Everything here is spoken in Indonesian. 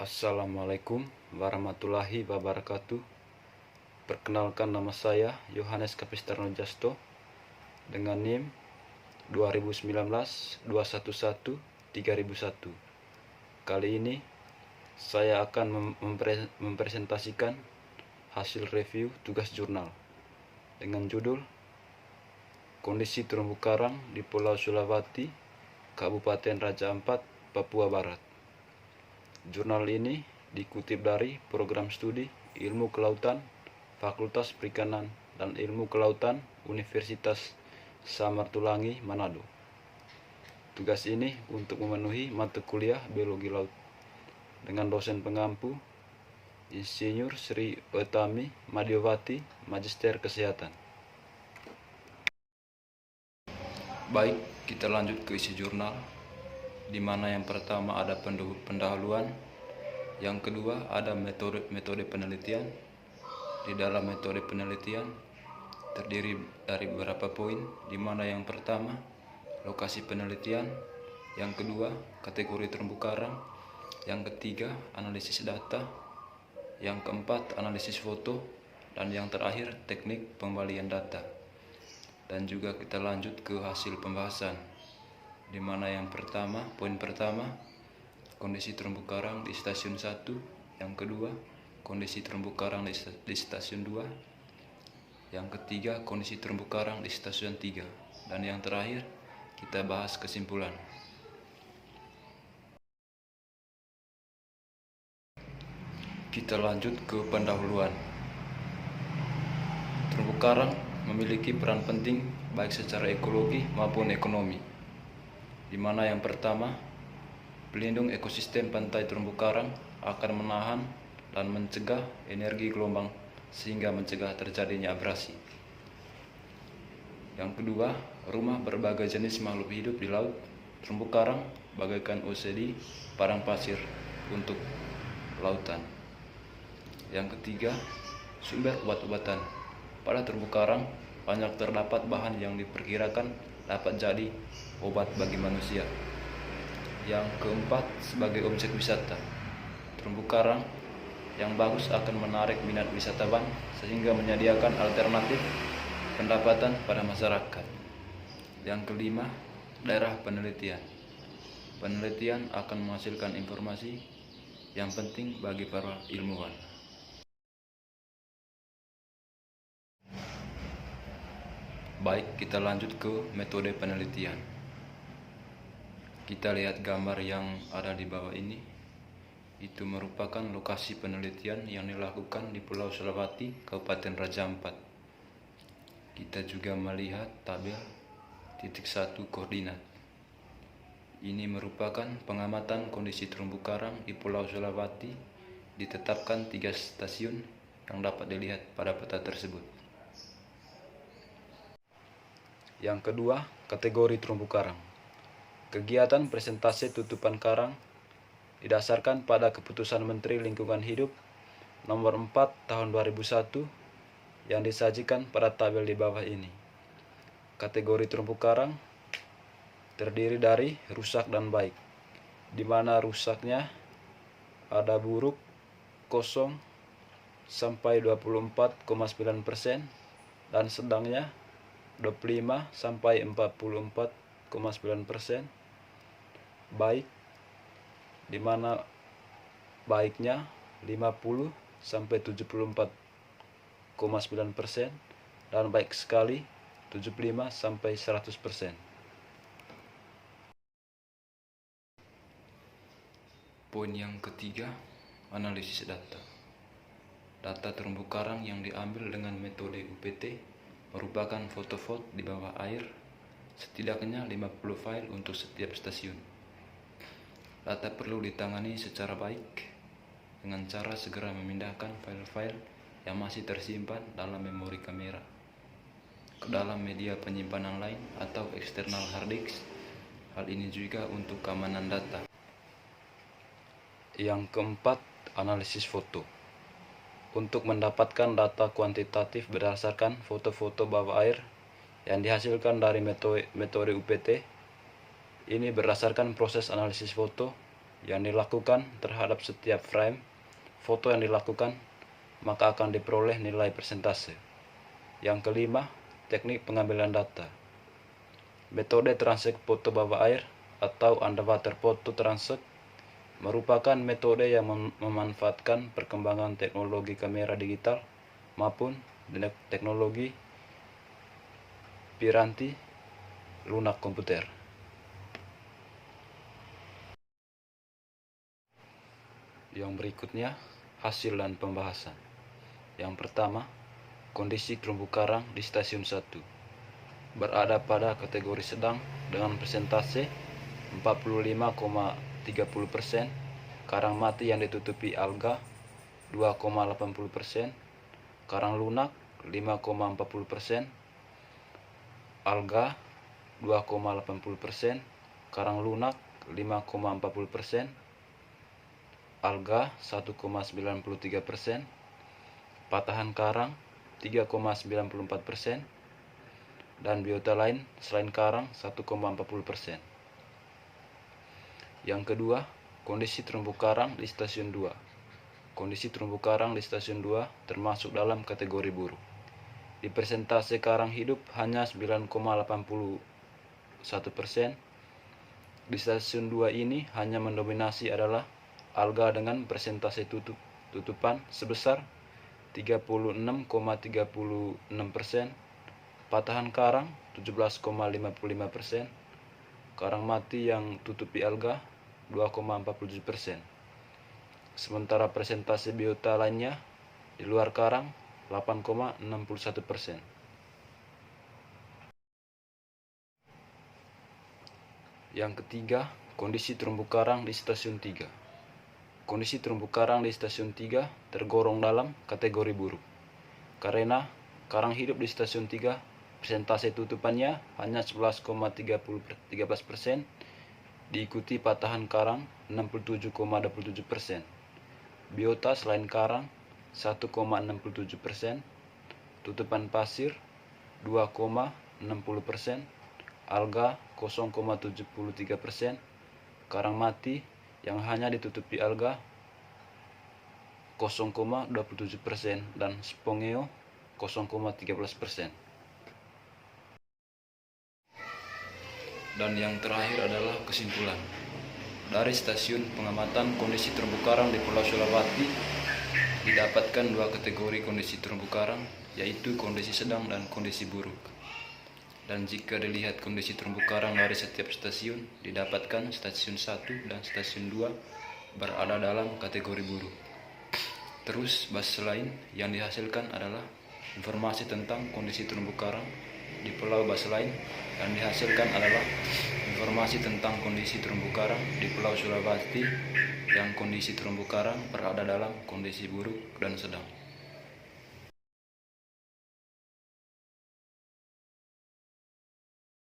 Assalamualaikum warahmatullahi wabarakatuh. Perkenalkan, nama saya Yohanes Kapistarno Jasto dengan NIM 2019-211-3001. Kali ini saya akan mempresentasikan hasil review tugas jurnal dengan judul Kondisi Terumbu Karang di Pulau Sulawati, Kabupaten Raja Ampat, Papua Barat. Jurnal ini dikutip dari Program Studi Ilmu Kelautan Fakultas Perikanan dan Ilmu Kelautan Universitas Samratulangi, Manado. Tugas ini untuk memenuhi mata kuliah Biologi Laut dengan dosen pengampu Insinyur Sri Utami Madiowati, Magister Kesehatan. Baik, kita lanjut ke isi jurnal, di mana yang pertama ada pendahuluan, yang kedua ada metode penelitian. Di dalam metode penelitian terdiri dari beberapa poin, di mana yang pertama lokasi penelitian, yang kedua kategori terumbu karang, yang ketiga analisis data, yang keempat analisis foto, dan yang terakhir teknik pembalian data. Dan juga kita lanjut ke hasil pembahasan, di mana yang pertama, poin pertama, kondisi terumbu karang di stasiun 1, yang kedua, kondisi terumbu karang di stasiun 2, yang ketiga, kondisi terumbu karang di stasiun 3, dan yang terakhir, kita bahas kesimpulan. Kita lanjut ke pendahuluan. Terumbu karang memiliki peran penting baik secara ekologi maupun ekonomi, di mana yang pertama, pelindung ekosistem pantai terumbu karang akan menahan dan mencegah energi gelombang sehingga mencegah terjadinya abrasi. Yang kedua, rumah berbagai jenis makhluk hidup di laut. Terumbu karang bagaikan OCD, padang pasir untuk lautan. Yang ketiga, sumber obat-obatan. Pada terumbu karang banyak terdapat bahan yang diperkirakan dapat jadi obat bagi manusia. Yang keempat, sebagai objek wisata, terumbu karang yang bagus akan menarik minat wisatawan sehingga menyediakan alternatif pendapatan pada masyarakat. Yang kelima, daerah penelitian. Penelitian akan menghasilkan informasi yang penting bagi para ilmuwan. Baik, kita lanjut ke metode penelitian. Kita lihat gambar yang ada di bawah ini. Itu merupakan lokasi penelitian yang dilakukan di Pulau Sulawati, Kabupaten Raja Ampat. Kita juga melihat tabel titik 1 koordinat. Ini merupakan pengamatan kondisi terumbu karang di Pulau Sulawati. Ditetapkan 3 stasiun yang dapat dilihat pada peta tersebut. Yang kedua, kategori terumbu karang. Kegiatan presentasi tutupan karang didasarkan pada Keputusan Menteri Lingkungan Hidup Nomor 4 Tahun 2001 yang disajikan pada tabel di bawah ini. Kategori terumbu karang terdiri dari rusak dan baik, di mana rusaknya ada buruk 0 sampai 24,9% dan sedangnya 25 sampai 44,9%, baik di mana baiknya 50 sampai 74,9% dan baik sekali 75 sampai 100%. Poin yang ketiga, analisis data. Data terumbu karang yang diambil dengan metode UPT merupakan foto di bawah air, setidaknya 50 file untuk setiap stasiun. Data perlu ditangani secara baik dengan cara segera memindahkan file-file yang masih tersimpan dalam memori kamera ke dalam media penyimpanan lain atau eksternal hard disk. Hal ini juga untuk keamanan data. Yang keempat, analisis foto. Untuk mendapatkan data kuantitatif berdasarkan foto-foto bawah air yang dihasilkan dari metode UPT, ini berdasarkan proses analisis foto yang dilakukan terhadap setiap frame foto yang dilakukan, maka akan diperoleh nilai persentase. Yang kelima, teknik pengambilan data. Metode transek foto bawah air atau underwater photo transek merupakan metode yang memanfaatkan perkembangan teknologi kamera digital maupun teknologi piranti lunak komputer. Yang berikutnya, hasil dan pembahasan. Yang pertama, kondisi terumbu karang di stasiun 1 berada pada kategori sedang dengan persentase 45,30%, karang mati yang ditutupi alga 2,80%, karang lunak 5,40%, alga 2,80%, karang lunak 5,40%, alga 1,93%, patahan karang 3,94%, dan biota lain selain karang 1,40%. Yang kedua, kondisi terumbu karang di stasiun 2. Kondisi terumbu karang di stasiun 2 termasuk dalam kategori buruk. Di persentase karang hidup hanya 9,81%. Di stasiun 2 ini hanya mendominasi adalah alga dengan persentase tutupan sebesar 36,36%, patahan karang 17,55%, karang mati yang tutupi alga 2,47%. Sementara persentase biota lainnya di luar karang 8,61%. Yang ketiga, kondisi terumbu karang di stasiun 3. Kondisi terumbu karang di stasiun 3 tergolong dalam kategori buruk, karena karang hidup di stasiun 3 persentase tutupannya hanya 11,13%, diikuti patahan karang 67,27%, biota selain karang 1,67%, tutupan pasir 2,60%, alga 0,73%, karang mati yang hanya ditutupi alga 0,27%, dan spongeo 0,13%. Dan yang terakhir adalah kesimpulan. Dari stasiun pengamatan kondisi terumbu karang di Pulau Sulawesi didapatkan dua kategori kondisi terumbu karang, yaitu kondisi sedang dan kondisi buruk. Dan jika dilihat kondisi terumbu karang dari setiap stasiun, didapatkan stasiun 1 dan stasiun 2 berada dalam kategori buruk. Terus baseline yang dihasilkan adalah informasi tentang kondisi terumbu karang di Pulau Baseline, dan dihasilkan adalah informasi tentang kondisi terumbu karang di Pulau Sulawesi yang kondisi terumbu karang berada dalam kondisi buruk dan sedang.